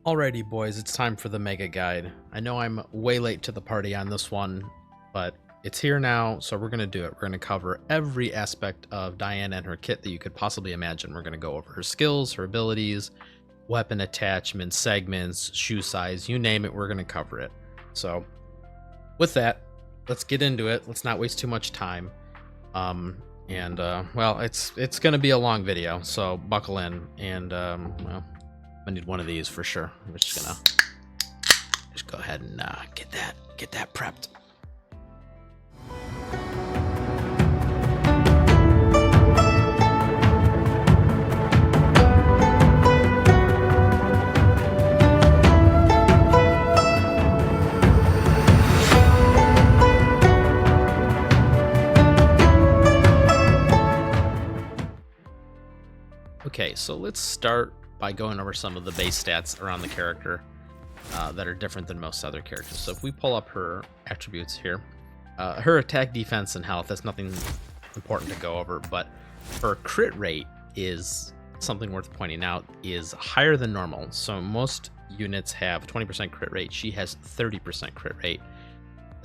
Alrighty, boys, it's time for the mega guide. I know I'm way late to the party on this one, but it's here now, so we're going to do it. We're going to cover every aspect of Daiyan and her kit that you could possibly imagine. We're going to go over her skills, her abilities, weapon attachments, segments, shoe size, you name it, we're going to cover it. So, with that, let's get into it. Let's not waste too much time. Well, it's going to be a long video, so buckle in, and, well, I need one of these for sure. I'm just gonna go ahead and get that prepped. Okay, so let's start by going over some of the base stats around the character that are different than most other characters. So if we pull up her attributes here, her attack, defense, and health, that's nothing important to go over, but her crit rate is something worth pointing out, is higher than normal. So most units have 20% crit rate. She has 30% crit rate.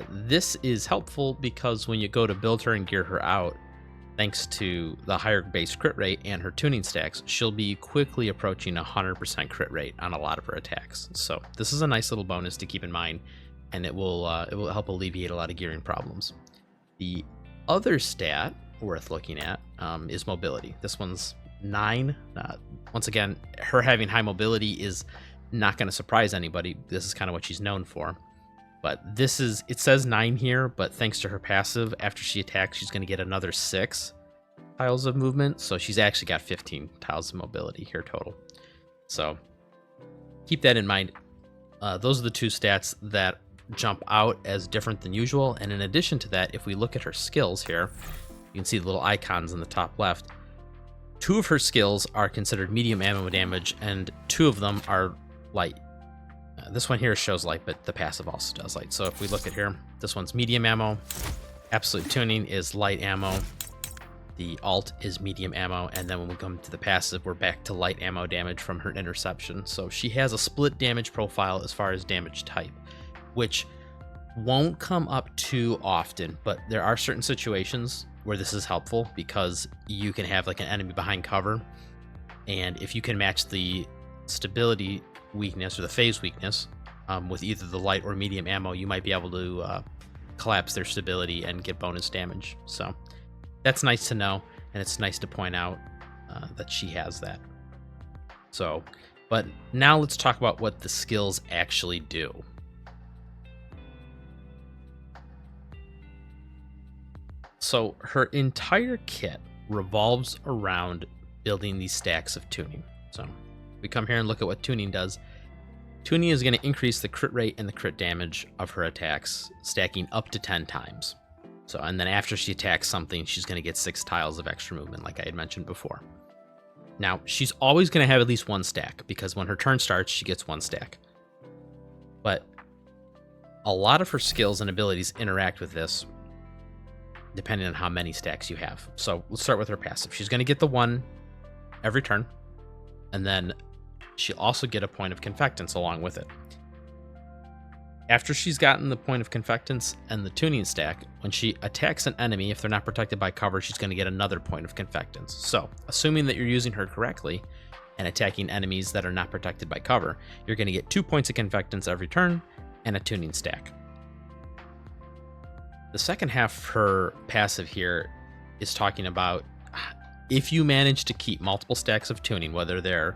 This is helpful because when you go to build her and gear her out, thanks to the higher base crit rate and her tuning stacks, she'll be quickly approaching 100% crit rate on a lot of her attacks. So this is a nice little bonus to keep in mind, and it will help alleviate a lot of gearing problems. The other stat worth looking at is mobility. This one's 9. Once again, her having high mobility is not going to surprise anybody. This is kind of what she's known for. But it says 9 here, but thanks to her passive, after she attacks, she's going to get another 6 tiles of movement. So she's actually got 15 tiles of mobility here total. So keep that in mind. Those are the two stats that jump out as different than usual. And in addition to that, if we look at her skills here, you can see the little icons in the top left. 2 of her skills are considered medium ammo damage, and 2 of them are light. This one here shows light, but the passive also does light. So if we look at here, this one's medium ammo. Absolute tuning is light ammo. The alt is medium ammo. And then when we come to the passive, we're back to light ammo damage from her interception. So she has a split damage profile as far as damage type, which won't come up too often, but there are certain situations where this is helpful because you can have like an enemy behind cover. And if you can match the stability weakness or the phase weakness with either the light or medium ammo, you might be able to collapse their stability and get bonus damage. So that's nice to know, and it's nice to point out that she has that. So, but now let's talk about what the skills actually do. So her entire kit revolves around building these stacks of tuning. So we come here and look at what tuning does. Tuning is going to increase the crit rate and the crit damage of her attacks, stacking up to 10 times. So, and then after she attacks something, she's going to get 6 tiles of extra movement, like I had mentioned before. Now, she's always going to have at least 1 stack, because when her turn starts, she gets 1 stack. But a lot of her skills and abilities interact with this, depending on how many stacks you have. So let's start with her passive. She's going to get the 1 every turn, and then she'll also get a point of confectance along with it. After she's gotten the point of confectance and the tuning stack, when she attacks an enemy, if they're not protected by cover, she's going to get another point of confectance. So, assuming that you're using her correctly and attacking enemies that are not protected by cover, you're going to get 2 points of confectance every turn and a tuning stack. The second half of her passive here is talking about if you manage to keep multiple stacks of tuning, whether they're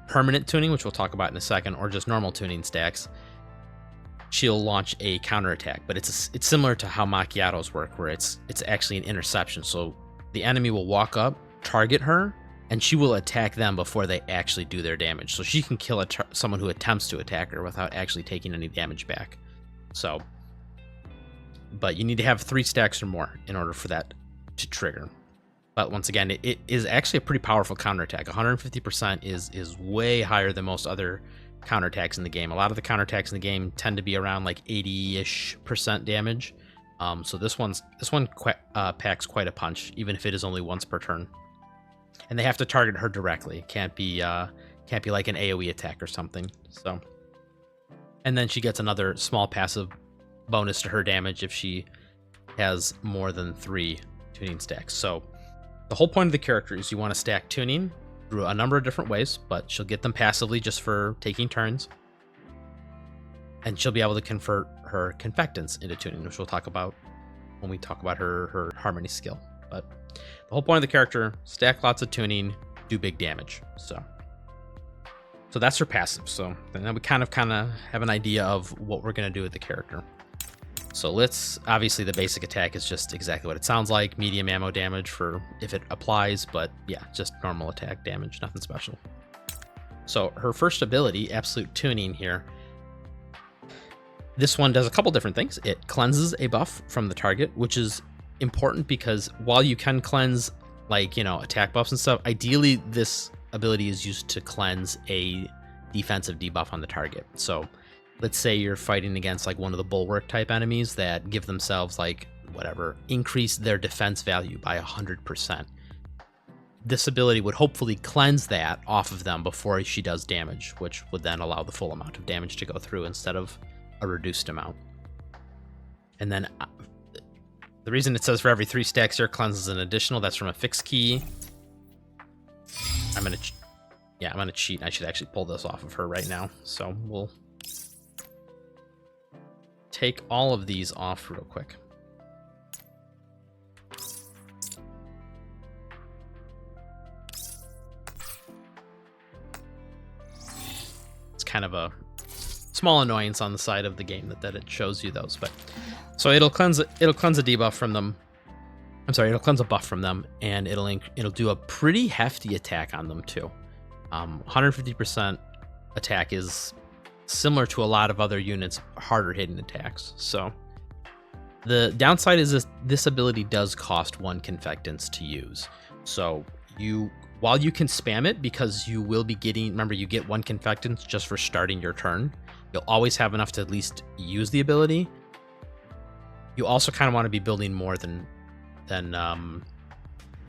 permanent tuning, which we'll talk about in a second, or just normal tuning stacks, she'll launch a counterattack. But it's similar to how macchiatos work, where it's actually an interception. So the enemy will walk up, target her, and she will attack them before they actually do their damage. So she can kill someone who attempts to attack her without actually taking any damage back. So, but you need to have 3 stacks or more in order for that to trigger. But once again, it is actually a pretty powerful counterattack. 150% is way higher than most other counterattacks in the game. A lot of the counterattacks in the game tend to be around like 80-ish% damage. So this one packs quite a punch, even if it is only once per turn. And they have to target her directly. Can't be Can't be like an AoE attack or something. So, and then she gets another small passive bonus to her damage if she has more than 3 tuning stacks. So the whole point of the character is you want to stack tuning through a number of different ways, but she'll get them passively just for taking turns. And she'll be able to convert her confectants into tuning, which we'll talk about when we talk about her harmony skill. But the whole point of the character, stack lots of tuning, do big damage. So that's her passive. So then we kind of have an idea of what we're going to do with the character. So obviously the basic attack is just exactly what it sounds like, medium ammo damage for if it applies, but yeah, just normal attack damage, nothing special. So her first ability, Absolute Tuning here, this one does a couple different things. It cleanses a buff from the target, which is important because while you can cleanse like, attack buffs and stuff, ideally this ability is used to cleanse a defensive debuff on the target. So let's say you're fighting against like one of the bulwark type enemies that give themselves like increase their defense value by 100%. This ability would hopefully cleanse that off of them before she does damage, which would then allow the full amount of damage to go through instead of a reduced amount. And then the reason it says for every 3 stacks here cleanses an additional, that's from a fixed key. I'm gonna cheat. I should actually pull this off of her right now. So we'll take all of these off real quick. It's kind of a small annoyance on the side of the game that it shows you those, but so it'll cleanse a debuff from them. I'm sorry, it'll cleanse a buff from them, and it'll do a pretty hefty attack on them too. 150% attack is similar to a lot of other units' harder hitting attacks. So the downside is this ability does cost 1 confectance to use. So while you can spam it, because you will be getting, remember you get 1 confectance just for starting your turn, you'll always have enough to at least use the ability. You also kind of want to be building more than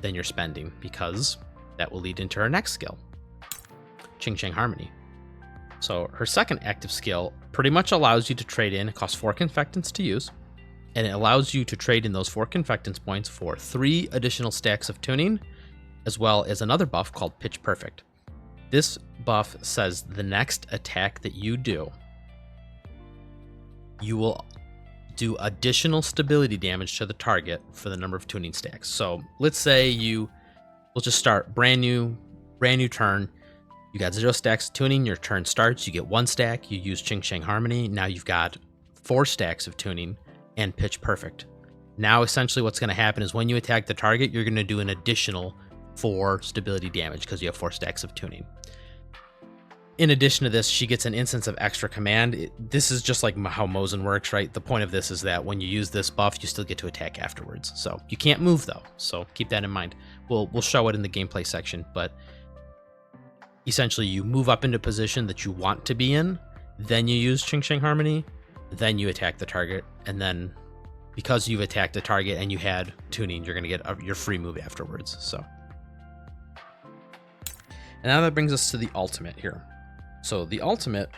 you're spending, because that will lead into her next skill, Ching Chang Harmony. So her second active skill pretty much allows you to trade in. It costs 4 confectants to use, and it allows you to trade in those 4 confectants points for 3 additional stacks of tuning, as well as another buff called Pitch Perfect. This buff says the next attack that you do, you will do additional stability damage to the target for the number of tuning stacks. So let's say we'll just start brand new turn. You got 0 stacks of tuning, your turn starts, you get 1 stack, you use Ching Chang Harmony, now you've got 4 stacks of tuning and Pitch Perfect. Now essentially what's going to happen is when you attack the target, you're going to do an additional 4 stability damage because you have 4 stacks of tuning. In addition to this, she gets an instance of extra command. This is just like how Mosin works, right? The point of this is that when you use this buff, you still get to attack afterwards. So you can't move though, so keep that in mind. We'll show it in the gameplay section, but essentially you move up into position that you want to be in, then you use Ching Chang Harmony, then you attack the target, and then because you've attacked the target and you had tuning, you're going to get your free move afterwards. So, and now that brings us to the ultimate here. So the ultimate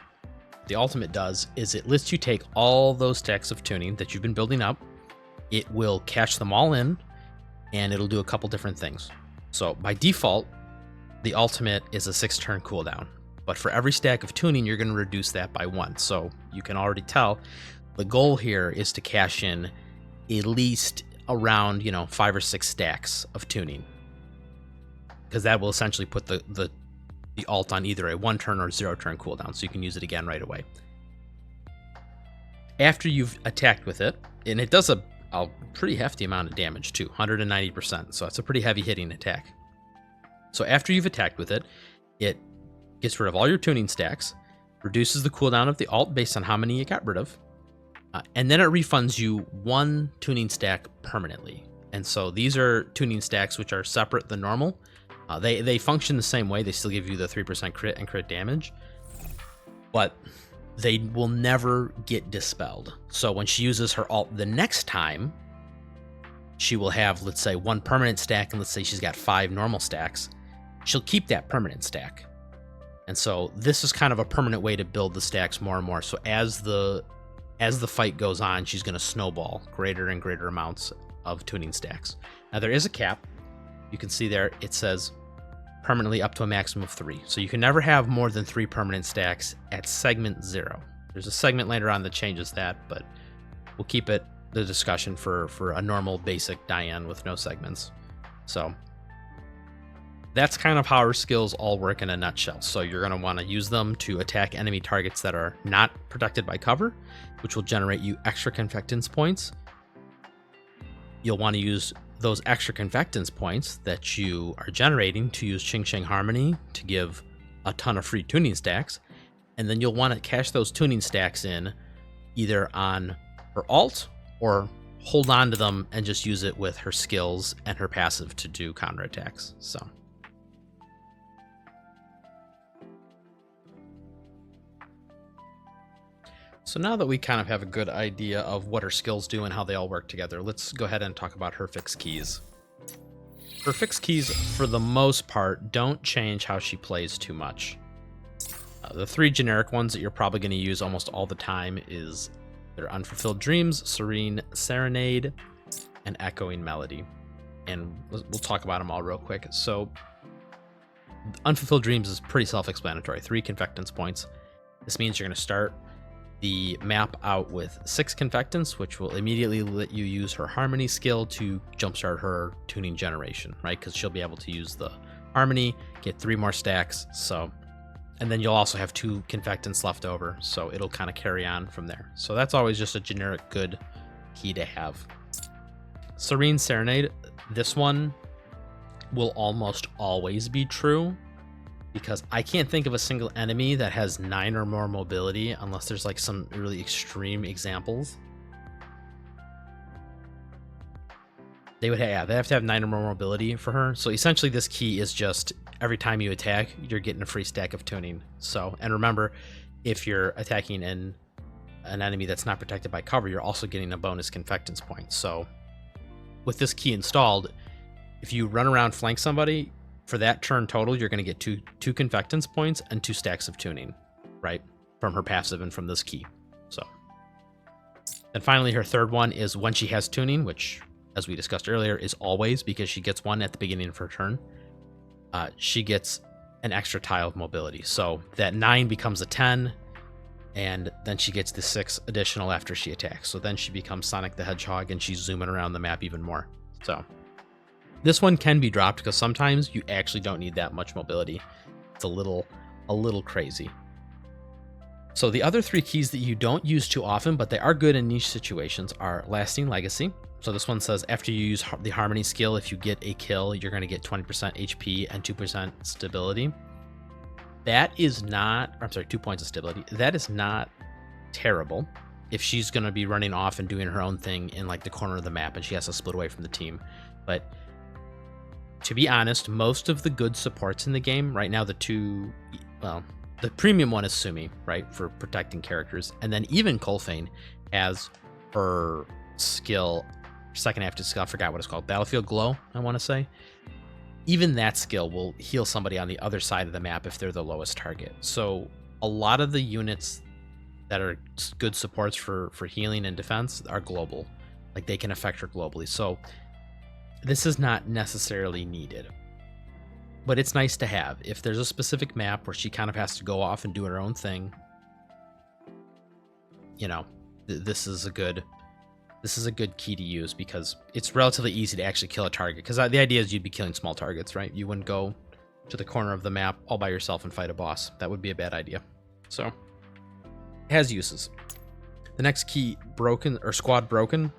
does is it lets you take all those stacks of tuning that you've been building up, it will cache them all in, and it'll do a couple different things. So by default, the ultimate is a 6-turn cooldown, but for every stack of tuning, you're going to reduce that by 1. So you can already tell the goal here is to cache in at least around 5 or 6 stacks of tuning, because that will essentially put the alt on either a 1-turn or 0-turn cooldown, so you can use it again right away. After you've attacked with it, and it does a pretty hefty amount of damage too, 190%, so it's a pretty heavy hitting attack. So after you've attacked with it, it gets rid of all your tuning stacks, reduces the cooldown of the alt based on how many you got rid of, and then it refunds you 1 tuning stack permanently. And so these are tuning stacks which are separate than normal. They function the same way. They still give you the 3% crit and crit damage, but they will never get dispelled. So when she uses her alt the next time, she will have, let's say, 1 permanent stack, and let's say she's got 5 normal stacks. She'll keep that permanent stack. And so this is kind of a permanent way to build the stacks more and more. So as the fight goes on, she's going to snowball greater and greater amounts of tuning stacks. Now there is a cap. You can see there it says permanently up to a maximum of 3. So you can never have more than 3 permanent stacks at segment 0. There's a segment later on that changes that, but we'll keep it the discussion for a normal basic Daiyan with no segments. So that's kind of how her skills all work in a nutshell. So you're going to want to use them to attack enemy targets that are not protected by cover, which will generate you extra convectance points. You'll want to use those extra convectance points that you are generating to use Ching Chang Harmony to give a ton of free tuning stacks. And then you'll want to cash those tuning stacks in either on her alt or hold on to them and just use it with her skills and her passive to do counterattacks. So now that we kind of have a good idea of what her skills do and how they all work together, let's go ahead and talk about her fixed keys. Her fixed keys, for the most part, don't change how she plays too much. The 3 generic ones that you're probably going to use almost all the time is their Unfulfilled Dreams, Serene Serenade, and Echoing Melody. And we'll talk about them all real quick. So Unfulfilled Dreams is pretty self-explanatory. 3 convectance points. This means you're going to start the map out with 6 convectance, which will immediately let you use her Harmony skill to jumpstart her tuning generation, right? Because she'll be able to use the Harmony, get 3 more stacks. And then you'll also have 2 convectance left over, so it'll kind of carry on from there. So that's always just a generic good key to have. Serene Serenade, this one will almost always be true, because I can't think of a single enemy that has 9 or more mobility unless there's like some really extreme examples. They have to have 9 or more mobility for her. So essentially this key is just every time you attack, you're getting a free stack of tuning. So, and remember, if you're attacking an enemy that's not protected by cover, you're also getting a bonus convectance point. So with this key installed, if you run around flank somebody, for that turn total, you're going to get two convectance points and 2 stacks of tuning, right? From her passive and from this key. So, and finally, her third one is when she has tuning, which, as we discussed earlier, is always, because she gets 1 at the beginning of her turn. She gets an extra tile of mobility. So that 9 becomes a 10, and then she gets the 6 additional after she attacks. So then she becomes Sonic the Hedgehog, and she's zooming around the map even more. So this one can be dropped because sometimes you actually don't need that much mobility. It's a little crazy. So the other 3 keys that you don't use too often, but they are good in niche situations, are Lasting Legacy. So this one says after you use the Harmony skill, if you get a kill, you're going to get 20% HP and 2% stability. That is not, I'm sorry, 2 points of stability. That is not terrible if she's going to be running off and doing her own thing in like the corner of the map and she has to split away from the team. But to be honest, most of the good supports in the game right now, the premium one is Sumi, right, for protecting characters, and then even Kolfane has her skill, second after skill, I forgot what it's called, Battlefield Glow, I want to say. Even that skill will heal somebody on the other side of the map if they're the lowest target. So a lot of the units that are good supports for healing and defense are global, like they can affect her globally. So this is not necessarily needed, but it's nice to have. If there's a specific map where she kind of has to go off and do her own thing, you know, this is a good key to use because it's relatively easy to actually kill a target. Because the idea is you'd be killing small targets, right? You wouldn't go to the corner of the map all by yourself and fight a boss. That would be a bad idea. So it has uses. The next key, Broken or Squad Broken.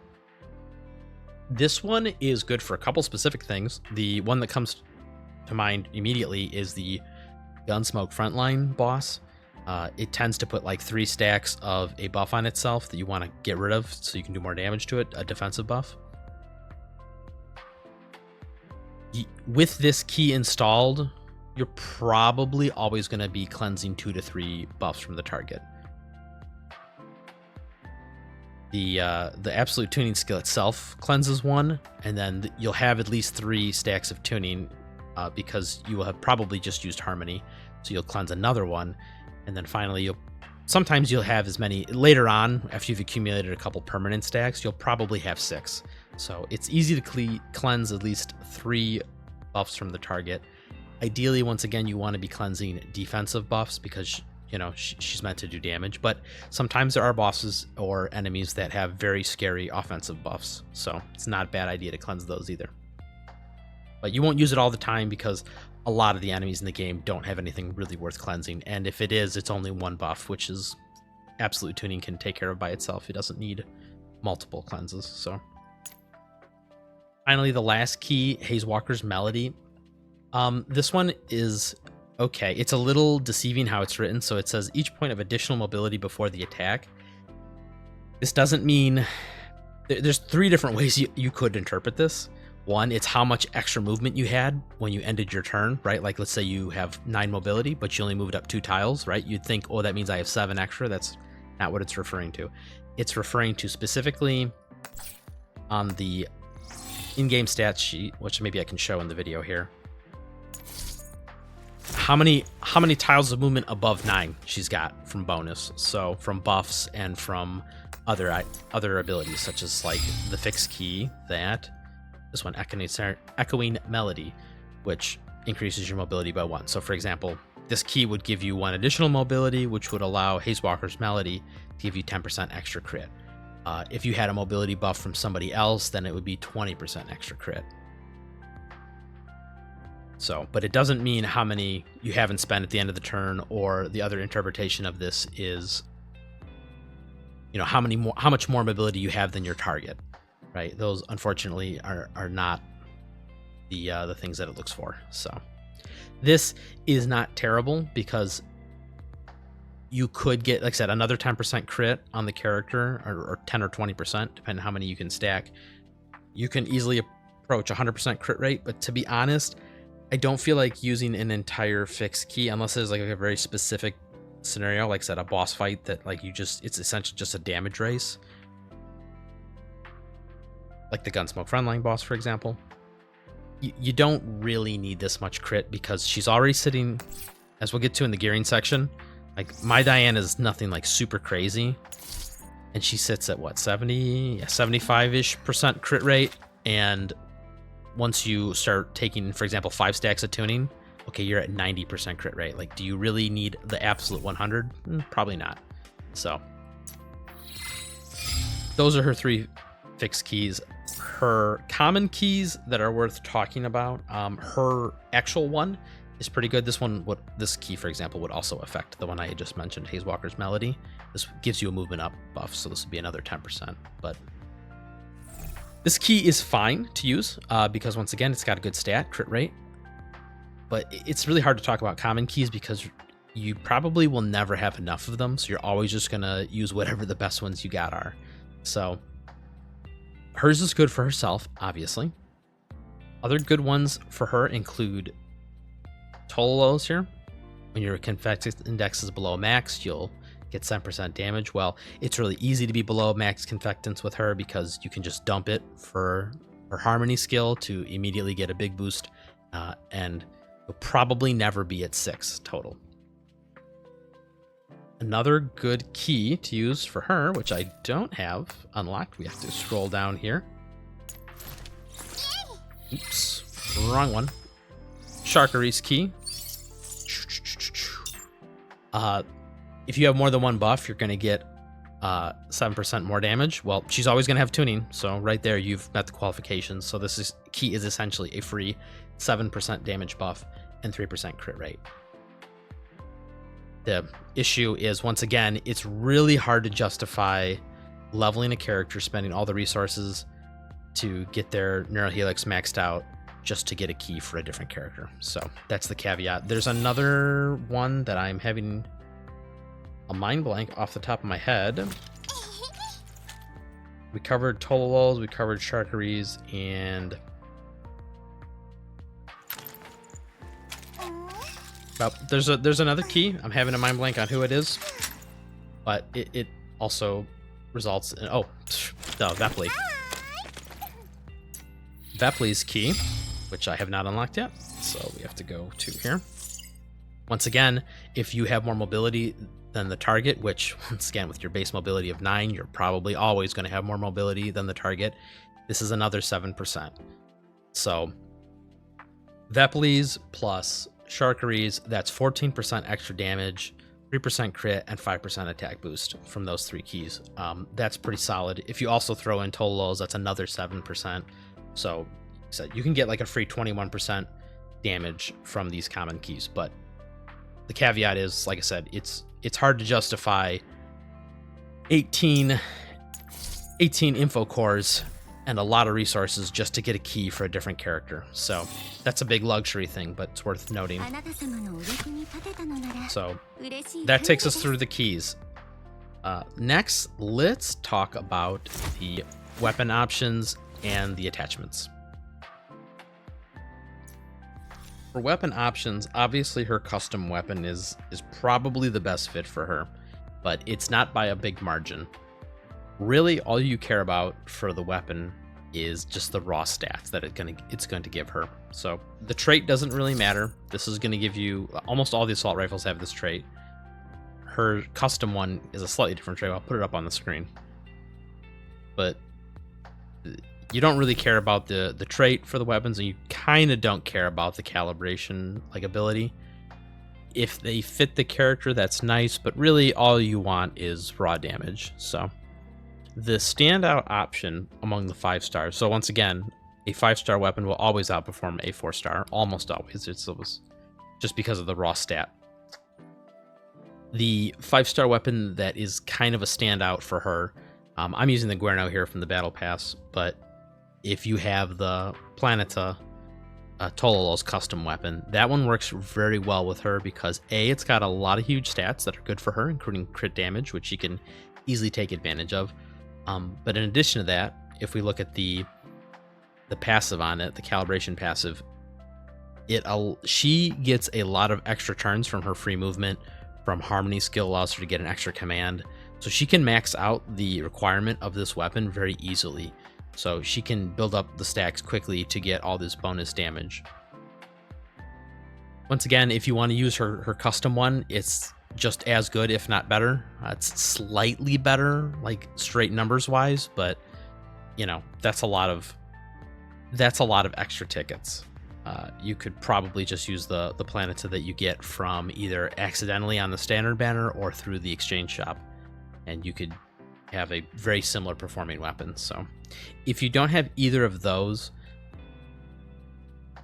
This one is good for a couple specific things. The one that comes to mind immediately is the Gunsmoke Frontline boss. It tends to put like 3 stacks of a buff on itself that you want to get rid of so you can do more damage to it, a defensive buff. With this key installed, you're probably always going to be cleansing 2 to 3 buffs from the target. The absolute tuning skill itself cleanses 1, and then you'll have at least 3 stacks of tuning because you will have probably just used Harmony. So you'll cleanse another one, and then finally sometimes you'll have as many later on after you've accumulated a couple permanent stacks. You'll probably have 6. So it's easy to cleanse at least 3 buffs from the target. Ideally, once again, you want to be cleansing defensive buffs because, you know, she's meant to do damage. But sometimes there are bosses or enemies that have very scary offensive buffs. So it's not a bad idea to cleanse those either. But you won't use it all the time because a lot of the enemies in the game don't have anything really worth cleansing. And if it is, it's only 1 buff, which is Absolute Tuning can take care of by itself. It doesn't need multiple cleanses. So finally, the last key, Hazewalker's Melody. This one is okay. It's a little deceiving how it's written. So it says each point of additional mobility before the attack. This doesn't mean... There's 3 different ways you could interpret this. One, it's how much extra movement you had when you ended your turn, right? Like, let's say you have 9 mobility, but you only moved up 2 tiles, right? You'd think, oh, that means I have 7 extra. That's not what it's referring to. It's referring to specifically on the in-game stats sheet, which maybe I can show in the video here, how many tiles of movement above 9 she's got from bonus. So from buffs and from other abilities, such as like the fixed key, this one, Echoing Melody, which increases your mobility by 1. So for example, this key would give you 1 additional mobility, which would allow Hazewalker's Melody to give you 10% extra crit. If you had a mobility buff from somebody else, then it would be 20% extra crit. So, but it doesn't mean how many you haven't spent at the end of the turn, or the other interpretation of this is, you know, how much more mobility you have than your target. Right, those unfortunately are not the things that it looks for. So this is not terrible because you could get, like I said, another 10% crit on the character, or 10 or 20%, depending on how many you can stack. You can easily approach 100% crit rate, but to be honest, I don't feel like using an entire fixed key unless there's like a very specific scenario, like I said, a boss fight that like it's essentially just a damage race. Like the Gunsmoke Frontline boss, for example. You don't really need this much crit because she's already sitting, as we'll get to in the gearing section, like my Daiyan is nothing like super crazy. And she sits at what, 75-ish% crit rate. And once you start taking, for example, 5 stacks of tuning, okay, you're at 90% crit rate. Like, do you really need the absolute 100? Probably not. So those are her 3 fixed keys. Her common keys that are worth talking about, her actual one is pretty good. This key, for example, would also affect the one I had just mentioned, Hazewalker's Melody. This gives you a movement up buff, so this would be another 10%. But this key is fine to use because, once again, it's got a good stat, crit rate. But it's really hard to talk about common keys because you probably will never have enough of them, so you're always just going to use whatever the best ones you got are. So hers is good for herself, obviously. Other good ones for her include Tololos here. When your confected index is below max, you'll get 7% damage. Well, it's really easy to be below max confectants with her because you can just dump it for her harmony skill to immediately get a big boost, and you'll probably never be at 6 total. Another good key to use for her, which I don't have unlocked, we have to scroll down here. Oops, wrong one. Sharkery's key. If you have more than 1 buff, you're going to get 7% more damage. Well, she's always going to have tuning, so right there you've met the qualifications. So this key is essentially a free 7% damage buff and 3% crit rate. The issue is, once again, it's really hard to justify leveling a character, spending all the resources to get their Neurohelix maxed out just to get a key for a different character. So that's the caveat. There's another one that I'm having a mind blank off the top of my head. We covered Tololos, we covered Sharkeries, and there's another key. I'm having a mind blank on who it is, but it also results in, the Vepli. Vepli's key, which I have not unlocked yet, so we have to go to here. Once again, if you have more mobility than the target, which once again with your base mobility of 9, you're probably always going to have more mobility than the target, this is another 7%. So Veplis plus Sharkeries, that's 14% extra damage, 3% crit, and 5% attack boost from those 3 keys. That's pretty solid. If you also throw in Tololos, that's another 7%. So you can get like a free 21% damage from these common keys. But the caveat is, like I said, it's hard to justify 18 info cores and a lot of resources just to get a key for a different character. So that's a big luxury thing, but it's worth noting. So that takes us through the keys. Next, let's talk about the weapon options and the attachments. For weapon options, obviously her custom weapon is probably the best fit for her, but it's not by a big margin. Really, all you care about for the weapon is just the raw stats that it's going to give her. So the trait doesn't really matter. This is going to give you, almost all the assault rifles have this trait. Her custom one is a slightly different trait. I'll put it up on the screen. But you don't really care about the trait for the weapons, and you kind of don't care about the calibration ability. If they fit the character, that's nice, but really all you want is raw damage. So the standout option among the 5 stars. So once again, a 5-star weapon will always outperform a 4-star, almost always. It's just because of the raw stat. The 5-star weapon that is kind of a standout for her, I'm using the Guerno here from the Battle Pass, but if you have the Planeta Tololo's custom weapon, that one works very well with her because A, it's got a lot of huge stats that are good for her, including crit damage, which she can easily take advantage of. But in addition to that, if we look at the passive on it, the calibration passive, she gets a lot of extra turns from her free movement. From Harmony skill allows her to get an extra command, so she can max out the requirement of this weapon very easily. So she can build up the stacks quickly to get all this bonus damage. Once again, if you want to use her custom one, it's just as good, if not better. It's slightly better, like straight numbers wise, but you know, that's a lot of extra tickets. You could probably just use the Planeta that you get from either accidentally on the standard banner or through the exchange shop, and you could have a very similar performing weapon. So if you don't have either of those,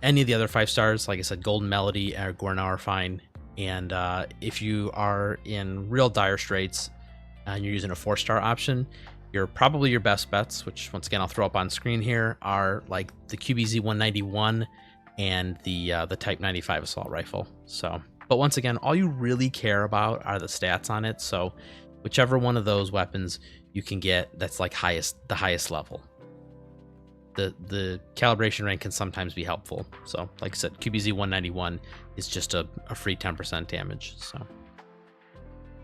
any of the other 5 stars, like I said, Golden Melody or Guerno are fine. And if you are in real dire straits and you're using a 4-star option, probably your best bets, which once again I'll throw up on screen here, are like the QBZ 191 and the Type 95 assault rifle. So, but once again, all you really care about are the stats on it. So whichever one of those weapons you can get that's like the highest level. The calibration rank can sometimes be helpful. So like I said, QBZ 191 is just a free 10% damage. So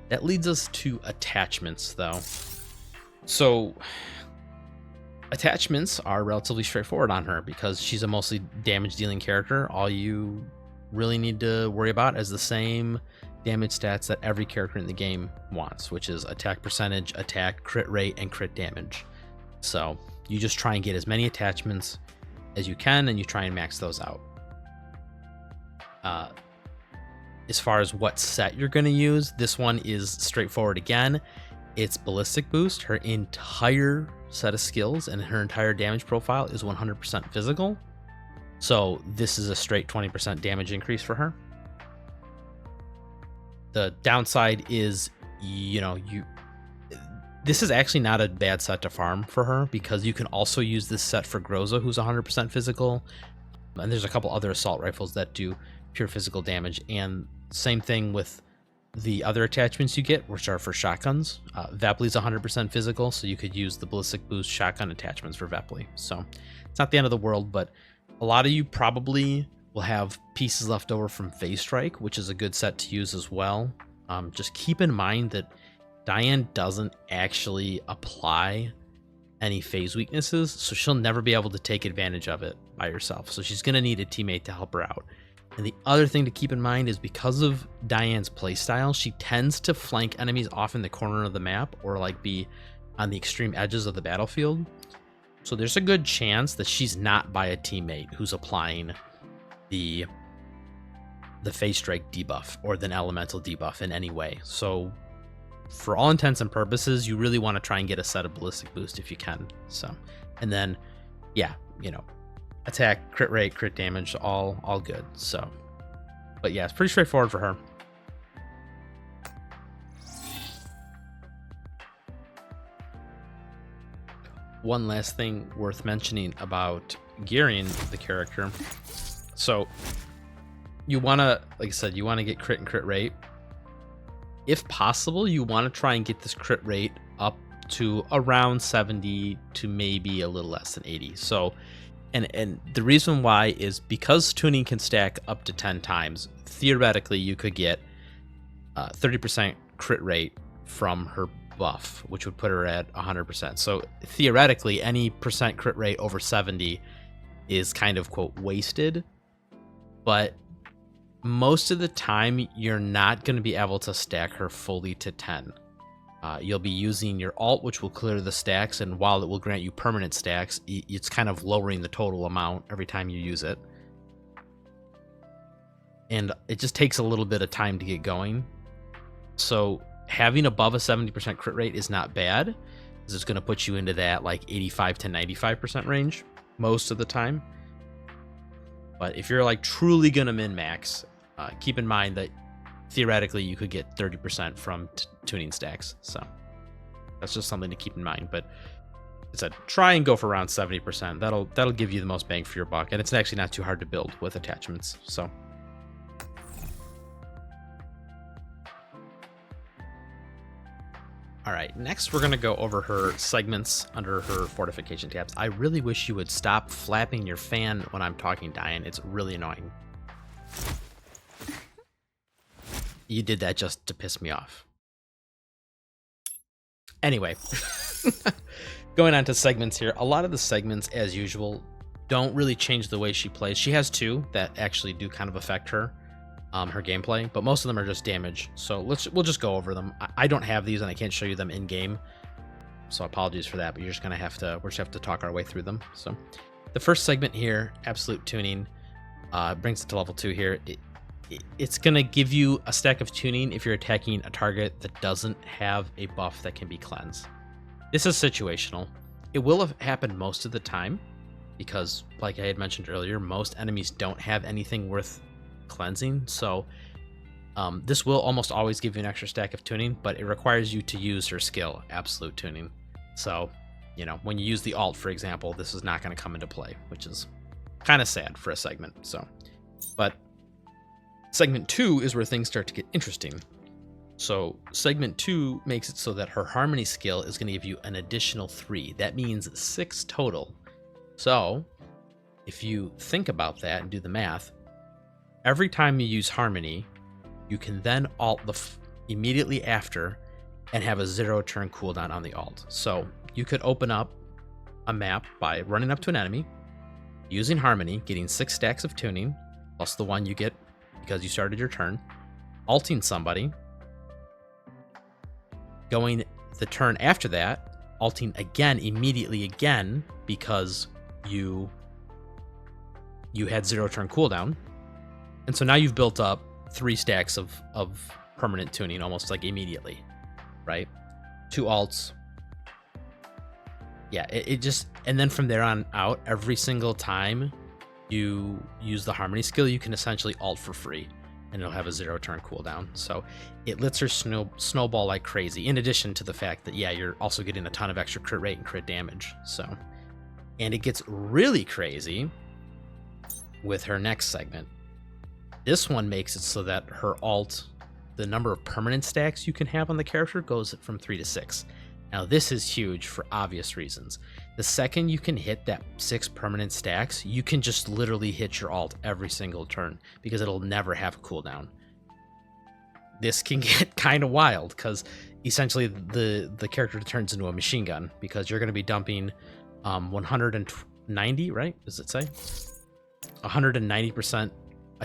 that leads us to attachments though. So attachments are relatively straightforward on her because she's a mostly damage dealing character. All you really need to worry about is the same damage stats that every character in the game wants, which is attack percentage, attack, crit rate, and crit damage. So you just try and get as many attachments as you can, and you try and max those out. As far as what set you're going to use, this one is straightforward again. It's ballistic boost. Her entire set of skills and her entire damage profile is 100% physical. So this is a straight 20% damage increase for her. The downside is, this is actually not a bad set to farm for her because you can also use this set for Groza, who's 100% physical. And there's a couple other assault rifles that do pure physical damage. And same thing with the other attachments you get, which are for shotguns. Vepli's 100% physical, so you could use the ballistic boost shotgun attachments for Vepli. So it's not the end of the world, but a lot of you probably will have pieces left over from Phase Strike, which is a good set to use as well. Just keep in mind that Daiyan doesn't actually apply any phase weaknesses, so she'll never be able to take advantage of it by herself. So she's going to need a teammate to help her out. And the other thing to keep in mind is because of Daiyan's playstyle, she tends to flank enemies off in the corner of the map or like be on the extreme edges of the battlefield. So there's a good chance that she's not by a teammate who's applying the phase strike debuff or the elemental debuff in any way. So for all intents and purposes, you really want to try and get a set of ballistic boost if you can. So, and then, yeah, you know, attack, crit rate, crit damage, all good. So, but yeah, it's pretty straightforward for her. One last thing worth mentioning about gearing the character. So you want to, like I said, you want to get crit and crit rate. If possible, you want to try and get this crit rate up to around 70 to maybe a little less than 80. So, and the reason why is because tuning can stack up to 10 times. Theoretically, you could get 30% crit rate from her buff, which would put her at 100%. So theoretically, any percent crit rate over 70 is kind of, quote, wasted. But most of the time, you're not going to be able to stack her fully to 10. You'll be using your alt, which will clear the stacks, and while it will grant you permanent stacks, it's kind of lowering the total amount every time you use it. And it just takes a little bit of time to get going. So having above a 70% crit rate is not bad, because it's going to put you into that like 85 to 95% range most of the time. But if you're like truly going to min-max, keep in mind that theoretically you could get 30% from tuning stacks. So that's just something to keep in mind. But it's a try and go for around 70%. That'll give you the most bang for your buck, and it's actually not too hard to build with attachments. So all right, next we're gonna go over her segments under her fortification tabs. I really wish you would stop flapping your fan when I'm talking, Daiyan. It's really annoying. You did that just to piss me off. Anyway, going on to segments here. A lot of the segments, as usual, don't really change the way she plays. She has two that actually do kind of affect her gameplay, but most of them are just damage. So we'll just go over them. I don't have these and I can't show you them in game, so apologies for that. But we're just have to talk our way through them. So the first segment here, absolute tuning, brings it to level 2 here. It's gonna give you a stack of tuning if you're attacking a target that doesn't have a buff that can be cleansed. This is situational. It will have happened most of the time because, like I had mentioned earlier, most enemies don't have anything worth cleansing. So this will almost always give you an extra stack of tuning, but it requires you to use her skill, absolute tuning. So, you know, when you use the alt, for example, this is not going to come into play, which is kind of sad for a segment. So, but segment 2 is where things start to get interesting. So segment 2 makes it so that her harmony skill is going to give you an additional 3. That means 6 total. So if you think about that and do the math, every time you use harmony, you can then alt immediately after and have a 0 turn cooldown on the alt. So you could open up a map by running up to an enemy, using harmony, getting 6 stacks of tuning, plus the one you get because you started your turn, alting somebody, going the turn after that, alting again immediately again because you had 0 turn cooldown. And so now you've built up 3 stacks of permanent tuning almost like immediately, right? 2 alts. Yeah, it just, and then from there on out, every single time you use the harmony skill, you can essentially alt for free and it'll have a 0 turn cooldown. So it lets her snowball like crazy, in addition to the fact that, yeah, you're also getting a ton of extra crit rate and crit damage. So, and it gets really crazy with her next segment. This one makes it so that her alt, the number of permanent stacks you can have on the character, goes from 3 to 6. Now this is huge for obvious reasons. The second you can hit that 6 permanent stacks, you can just literally hit your alt every single turn because it'll never have a cooldown. This can get kind of wild because essentially the character turns into a machine gun because you're going to be dumping 190, right? Does it say? 190%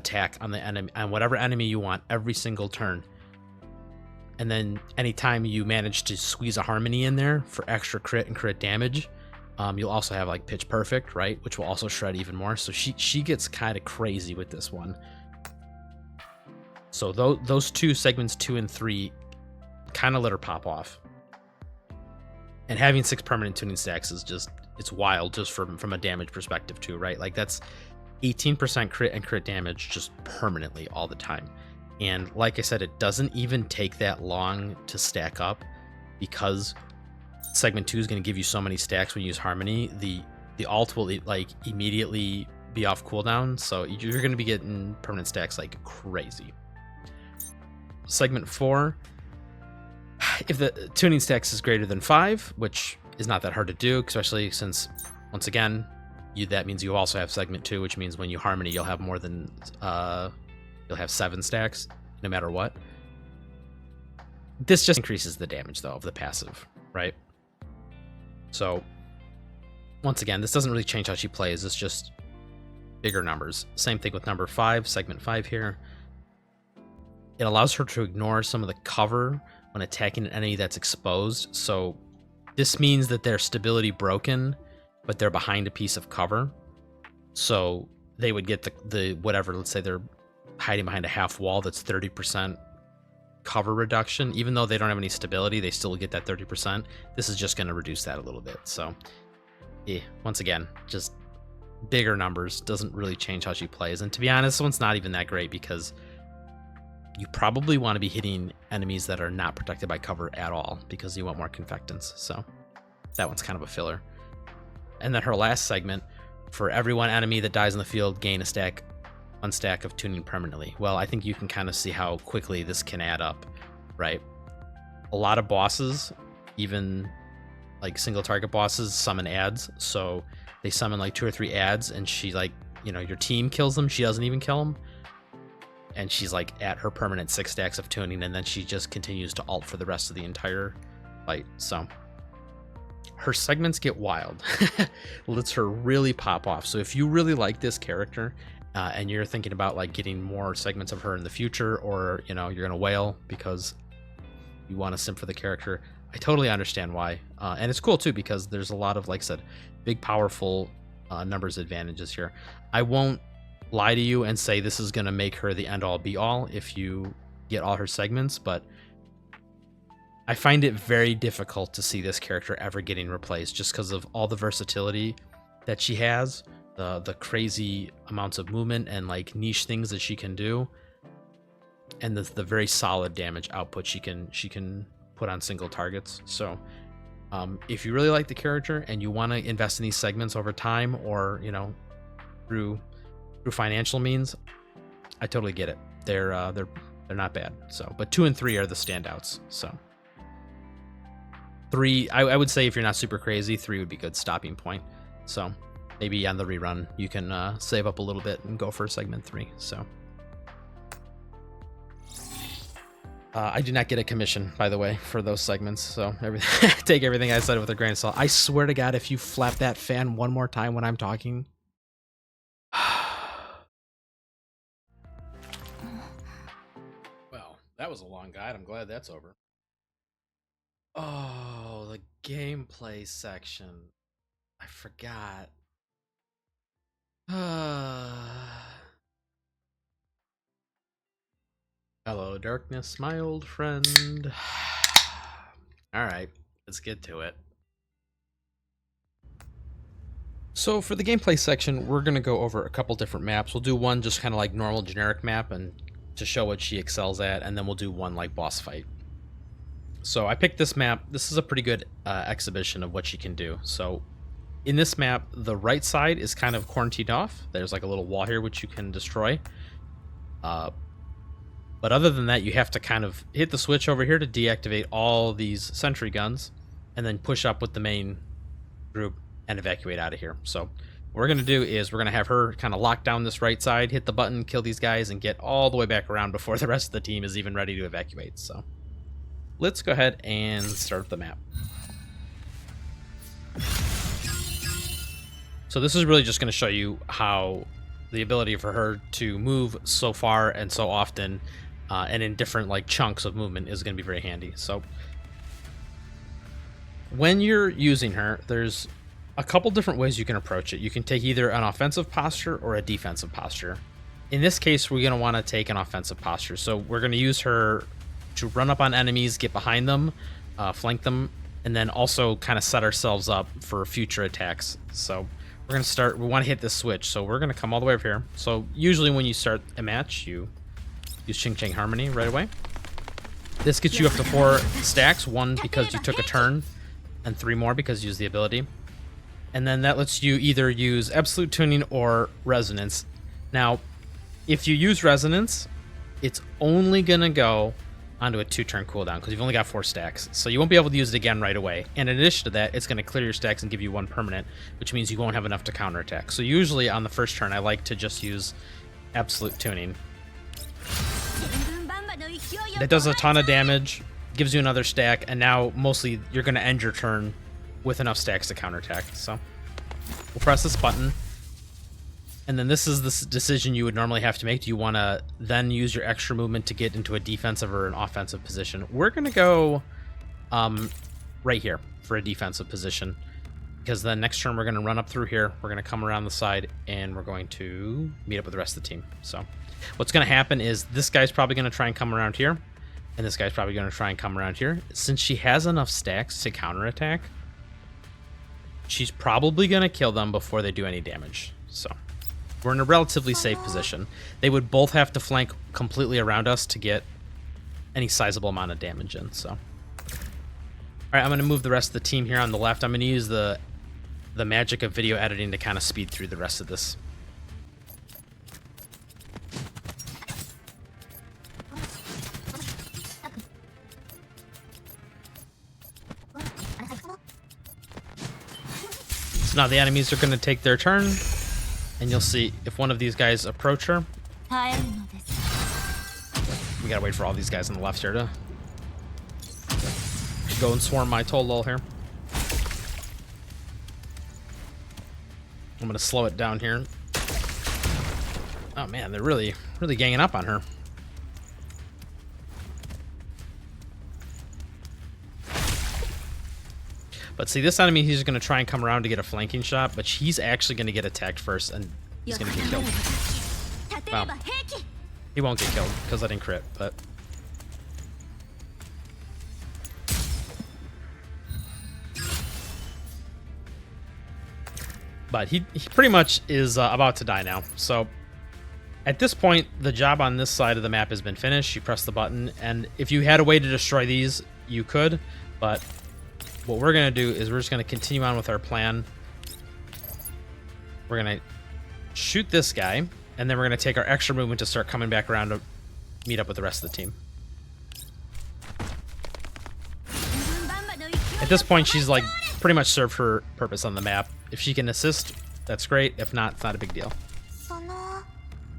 attack on the enemy, on whatever enemy you want, every single turn. And then anytime you manage to squeeze a harmony in there for extra crit and crit damage, you'll also have like pitch perfect, right? Which will also shred even more. So she gets kind of crazy with this one. So those two segments 2 and 3 kind of let her pop off. And having 6 permanent tuning stacks is just, it's wild just from a damage perspective too, right? Like that's 18% crit and crit damage just permanently all the time. And like I said, it doesn't even take that long to stack up because segment 2 is going to give you so many stacks when you use harmony. The alt will like immediately be off cooldown, so you're going to be getting permanent stacks like crazy. Segment 4, if the tuning stacks is greater than 5, which is not that hard to do, especially since once again that means you also have segment 2, which means when you harmony you'll have more than you'll have 7 stacks no matter what. This just increases the damage though of the passive, right? So once again, this doesn't really change how she plays. It's just bigger numbers. Same thing with number 5, segment 5 here. It allows her to ignore some of the cover when attacking an enemy that's exposed. So this means that their stability broken, but they're behind a piece of cover. So they would get the whatever, let's say they're hiding behind a half wall that's 30% cover reduction. Even though they don't have any stability, they still get that 30%. This is just going to reduce that a little bit. So once again, just bigger numbers, doesn't really change how she plays. And to be honest, this one's not even that great because you probably want to be hitting enemies that are not protected by cover at all because you want more confectants. So that one's kind of a filler. And then her last segment, for every one enemy that dies in the field, gain one stack of tuning permanently. Well, I think you can kind of see how quickly this can add up, right? A lot of bosses, even like single target bosses, summon ads. So they summon like 2 or 3 ads and she like, your team kills them. She doesn't even kill them. And she's like at her permanent 6 stacks of tuning, and then she just continues to ult for the rest of the entire fight. So her segments get wild. Lets her really pop off. So if you really like this character and you're thinking about like getting more segments of her in the future, or you're gonna wail because you want to simp for the character, I totally understand why. And it's cool too because there's a lot of, like I said, big powerful numbers advantages here. I won't lie to you and say this is going to make her the end all be all if you get all her segments, but I find it very difficult to see this character ever getting replaced just because of all the versatility that she has, the crazy amounts of movement and like niche things that she can do, and the very solid damage output she can put on single targets. So if you really like the character and you want to invest in these segments over time, or through financial means, I totally get it. They're not bad. So, but 2 and 3 are the standouts. So 3, I would say if you're not super crazy, 3 would be a good stopping point. So maybe on the rerun you can save up a little bit and go for segment 3. So I did not get a commission, by the way, for those segments. So take everything I said with a grain of salt. I swear to God, if you flap that fan one more time when I'm talking. That was a long guide. I'm glad that's over. Oh, the gameplay section. I forgot. Hello, darkness, my old friend. All right, let's get to it. So for the gameplay section, we're going to go over a couple different maps. We'll do one just kind of like normal generic map and to show what she excels at, and then we'll do one like boss fight. So I picked this map. This is a pretty good exhibition of what she can do. So in this map, the right side is kind of quarantined off. There's like a little wall here which you can destroy. But other than that, you have to kind of hit the switch over here to deactivate all these sentry guns, and then push up with the main group and evacuate out of here. So what we're going to do is we're going to have her kind of lock down this right side, hit the button, kill these guys, and get all the way back around before the rest of the team is even ready to evacuate. So let's go ahead and start the map. So this is really just going to show you how the ability for her to move so far and so often, and in different like chunks of movement is going to be very handy. So when you're using her, there's a couple different ways you can approach it. You can take either an offensive posture or a defensive posture. In this case, we're going to want to take an offensive posture. So we're going to use her to run up on enemies, get behind them, flank them, and then also kind of set ourselves up for future attacks. So we're going to start, we want to hit this switch. So we're going to come all the way over here. So usually when you start a match, you use Ching Chang Harmony right away. This gets you up to 4 stacks, 1 because you took a turn, and 3 more because you used the ability. And then that lets you either use Absolute Tuning or Resonance. Now, if you use Resonance, it's only going to go onto a 2-turn cooldown because you've only got 4 stacks. So you won't be able to use it again right away. And in addition to that, it's going to clear your stacks and give you 1 permanent, which means you won't have enough to counterattack. So usually on the first turn, I like to just use Absolute Tuning. That does a ton of damage, gives you another stack, and now mostly you're going to end your turn with enough stacks to counterattack. So we'll press this button. And then this is the decision you would normally have to make. Do you want to then use your extra movement to get into a defensive or an offensive position? We're going to go right here for a defensive position, because then next turn we're going to run up through here. We're going to come around the side, and we're going to meet up with the rest of the team. So what's going to happen is this guy's probably going to try and come around here, and this guy's probably going to try and come around here. Since she has enough stacks to counterattack, she's probably going to kill them before they do any damage. So we're in a relatively safe position. They would both have to flank completely around us to get any sizable amount of damage in. So, all right, I'm going to move the rest of the team here on the left. I'm going to use the magic of video editing to kind of speed through the rest of this. So now the enemies are going to take their turn. And you'll see if one of these guys approach her. We gotta wait for all these guys on the left here to go and swarm my Tolol here. I'm gonna slow it down here. Oh man, they're really ganging up on her. But see, this enemy, he's going to try and come around to get a flanking shot, but he's actually going to get attacked first, and he's going to get killed. Well, he won't get killed, because I didn't crit, but... But he pretty much is about to die now. So, at this point, the job on this side of the map has been finished. You press the button, and if you had a way to destroy these, you could, but... What we're going to do is we're just going to continue on with our plan. We're going to shoot this guy, and then we're going to take our extra movement to start coming back around to meet up with the rest of the team. At this point, she's like pretty much served her purpose on the map. If she can assist, that's great. If not, it's not a big deal.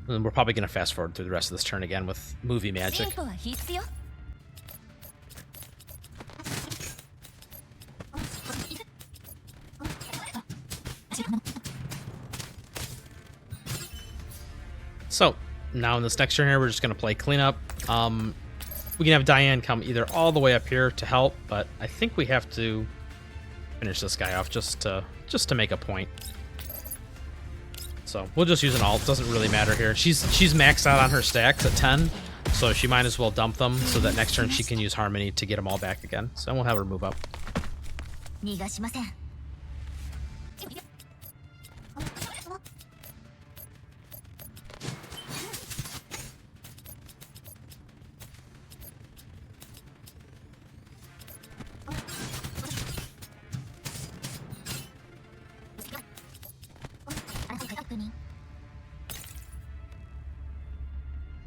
And we're probably going to fast forward through the rest of this turn again with movie magic. So, now in this next turn here, we're just going to play cleanup. We can have Daiyan come either all the way up here to help, but I think we have to finish this guy off just to make a point. So, we'll just use an ult. Doesn't really matter here. She's maxed out on her stacks at 10, so she might as well dump them so that next turn she can use Harmony to get them all back again. So, we'll have her move up.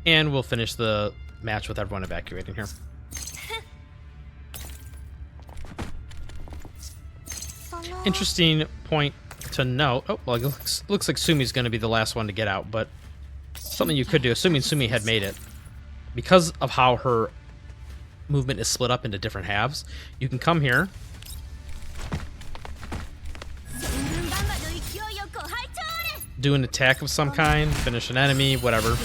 And we'll finish the match with everyone evacuating here. Interesting point to note. Oh, well, it looks like Sumi's going to be the last one to get out, but something you could do, assuming Sumi had made it, because of how her movement is split up into different halves, you can come here. do an attack of some kind, finish an enemy, whatever,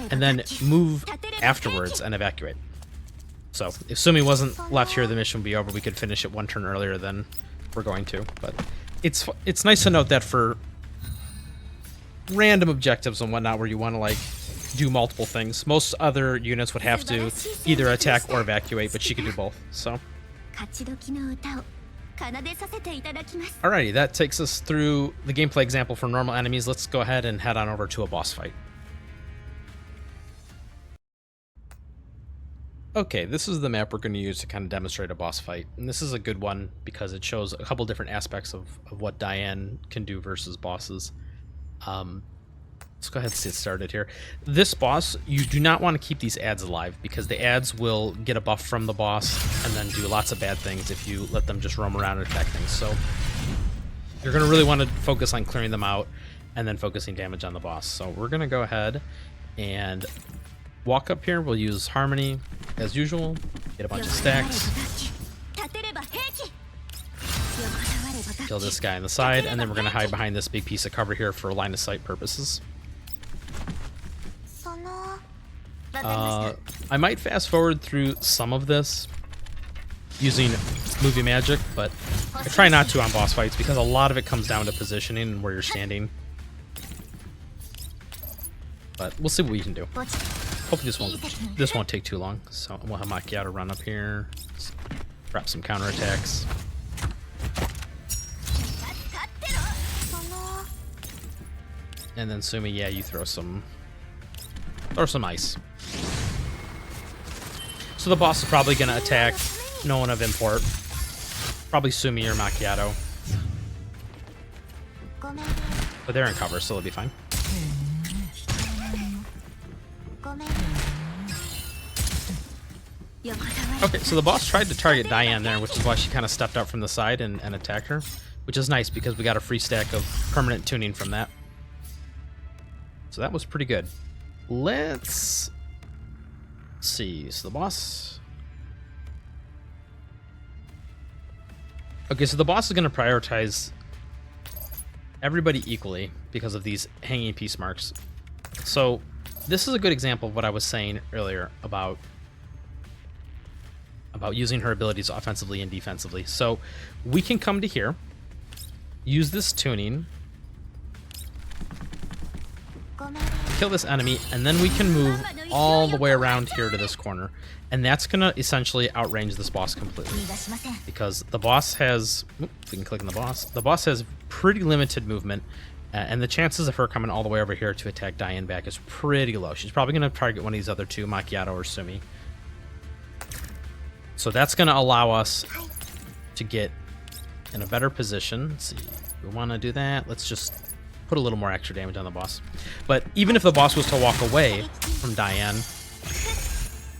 and then move afterwards and evacuate. So if Sumi wasn't left here, the mission would be over. We could finish it one turn earlier than we're going to. But it's nice to note that for random objectives and whatnot, where you want to like do multiple things, most other units would have to either attack or evacuate, but she can do both. So alrighty, that takes us through the gameplay example for normal enemies. Let's go ahead and head on over to a boss fight. Okay, this is the map we're going to use to kind of demonstrate a boss fight. And this is a good one because it shows a couple different aspects of what Daiyan can do versus bosses. Let's go ahead and get started here. This boss, you do not want to keep these ads alive because the ads will get a buff from the boss and then do lots of bad things if you let them just roam around and attack things. So you're going to really want to focus on clearing them out and then focusing damage on the boss. So we're going to go ahead and walk up here. We'll use Harmony as usual, get a bunch of stacks, kill this guy on the side, and then we're going to hide behind this big piece of cover here for line of sight purposes. I might fast forward through some of this using movie magic, but I try not to on boss fights because a lot of it comes down to positioning and where you're standing. But we'll see what we can do. Hopefully this won't take too long. So we'll have Macchiato run up here, grab some counterattacks. And then Sumi, yeah, you throw some ice. So the boss is probably going to attack no one of import. Probably Sumi or Macchiato. But they're in cover, so it'll be fine. Okay, so the boss tried to target Daiyan there, which is why she kind of stepped out from the side and attacked her, which is nice because we got a free stack of permanent tuning from that. So that was pretty good. Let's see. So the boss... Okay, so the boss is going to prioritize everybody equally because of these hanging piece marks. So this is a good example of what I was saying earlier about using her abilities offensively and defensively. So we can come to here, use this tuning, kill this enemy, and then we can move all the way around here to this corner. And that's going to essentially outrange this boss completely. Because the boss has... Oops, we can click on the boss. The boss has pretty limited movement, and the chances of her coming all the way over here to attack Daiyan back is pretty low. She's probably going to target one of these other two, Macchiato or Sumi. So that's going to allow us to get in a better position. Let's see. We want to do that. Let's just put a little more extra damage on the boss. But even if the boss was to walk away from Daiyan,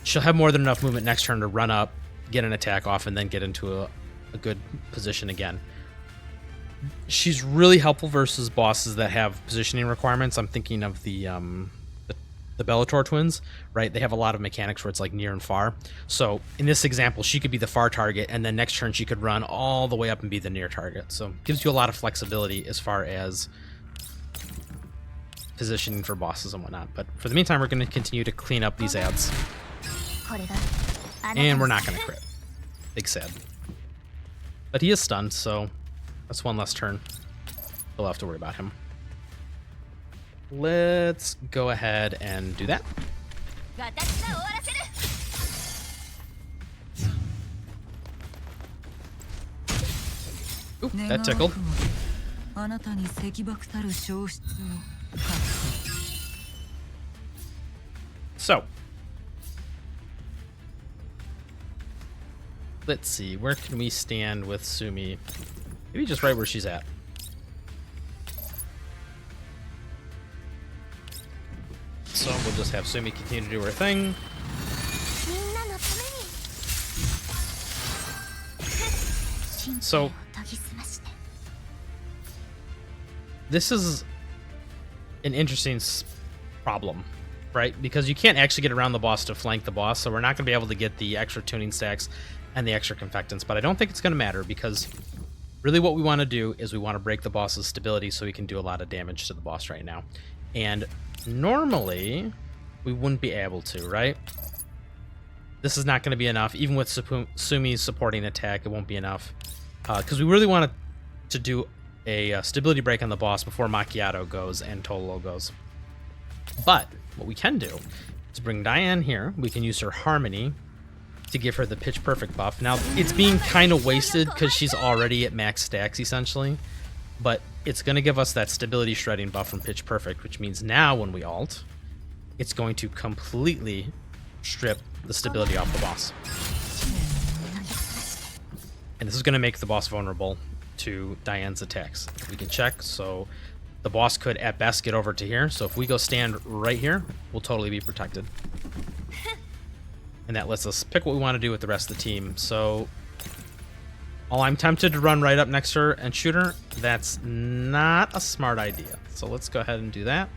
she'll have more than enough movement next turn to run up, get an attack off, and then get into a good position again. She's really helpful versus bosses that have positioning requirements. I'm thinking of the Bellator twins, right? They have a lot of mechanics where it's like near and far. So in this example, she could be the far target, and then next turn she could run all the way up and be the near target. So it gives you a lot of flexibility as far as positioning for bosses and whatnot. But for the meantime, we're going to continue to clean up these ads. And we're not going to crit. Big sad. But he is stunned, so that's one less turn. We'll have to worry about him. Let's go ahead and do that. Ooh, that tickled. So, let's see, where can we stand with Sumi? Maybe just right where she's at. So we'll just have Sumi continue to do her thing. So this is an interesting problem, right? Because you can't actually get around the boss to flank the boss, so we're not going to be able to get the extra tuning stacks and the extra confectants, but I don't think it's going to matter because Really what we want to do is we want to break the boss's stability so we can do a lot of damage to the boss right now. And normally we wouldn't be able to, right? This is not going to be enough. Even with Sumi's supporting attack, it won't be enough. Because we really want to do a stability break on the boss before Macchiato goes and Tololo goes. But what we can do is bring Daiyan here. We can use her Harmony to give her the Pitch Perfect buff. Now, it's being kind of wasted because she's already at max stacks, essentially. But it's going to give us that stability shredding buff from Pitch Perfect, which means now when we ult, it's going to completely strip the stability off the boss. And this is going to make the boss vulnerable to Daiyan's attacks. We can check, so the boss could at best get over to here. So if we go stand right here, we'll totally be protected. And that lets us pick what we want to do with the rest of the team. So while I'm tempted to run right up next to her and shoot her, that's not a smart idea. So let's go ahead and do that.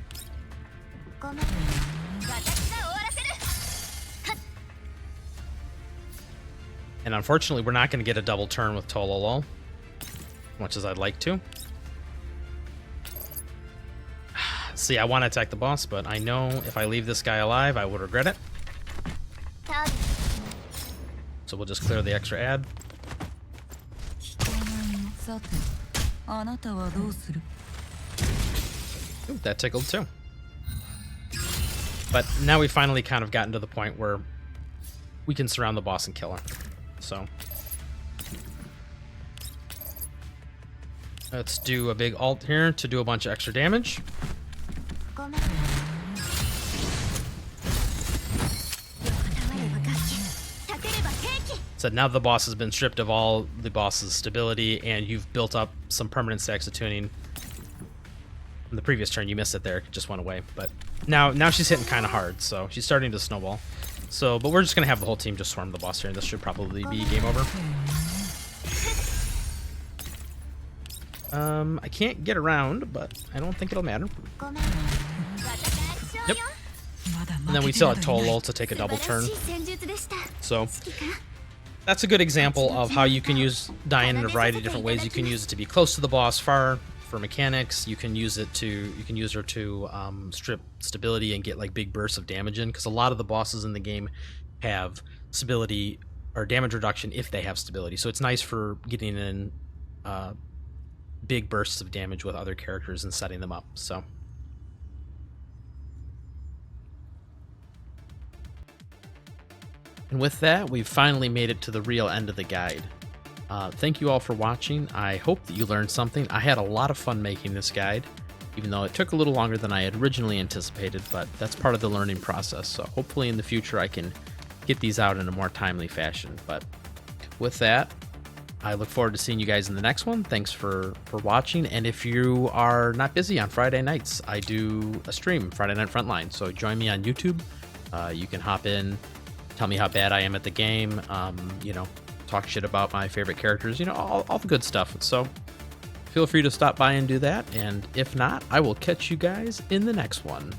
And unfortunately, we're not going to get a double turn with Tololo, much as I'd like to. See, I want to attack the boss, but I know if I leave this guy alive, I would regret it. So we'll just clear the extra ad. Ooh, that tickled too. But now we finally kind of gotten to the point where we can surround the boss and kill her. So let's do a big ult here to do a bunch of extra damage. So now the boss has been stripped of all the boss's stability, and you've built up some permanent stacks of tuning. In the previous turn, you missed it there; it just went away. But now she's hitting kind of hard, so she's starting to snowball. So, but we're just gonna have the whole team just swarm the boss here, and this should probably be game over. I can't get around, but I don't think it'll matter. Yep. And then we still have Tololo to take a double turn. So that's a good example of how you can use Daiyan in a variety of different ways. You can use it to be close to the boss, far for mechanics. You can use her to strip stability and get like big bursts of damage in, because a lot of the bosses in the game have stability or damage reduction if they have stability. So it's nice for getting in big bursts of damage with other characters and setting them up. So. And with that, we've finally made it to the real end of the guide. Thank you all for watching. I hope that you learned something. I had a lot of fun making this guide, even though it took a little longer than I had originally anticipated, but that's part of the learning process. So hopefully in the future I can get these out in a more timely fashion. But with that, I look forward to seeing you guys in the next one. Thanks for watching. And if you are not busy on Friday nights, I do a stream, Friday Night Frontline. So join me on YouTube. You can hop in, tell me how bad I am at the game, talk shit about my favorite characters, all the good stuff. So feel free to stop by and do that. And if not, I will catch you guys in the next one.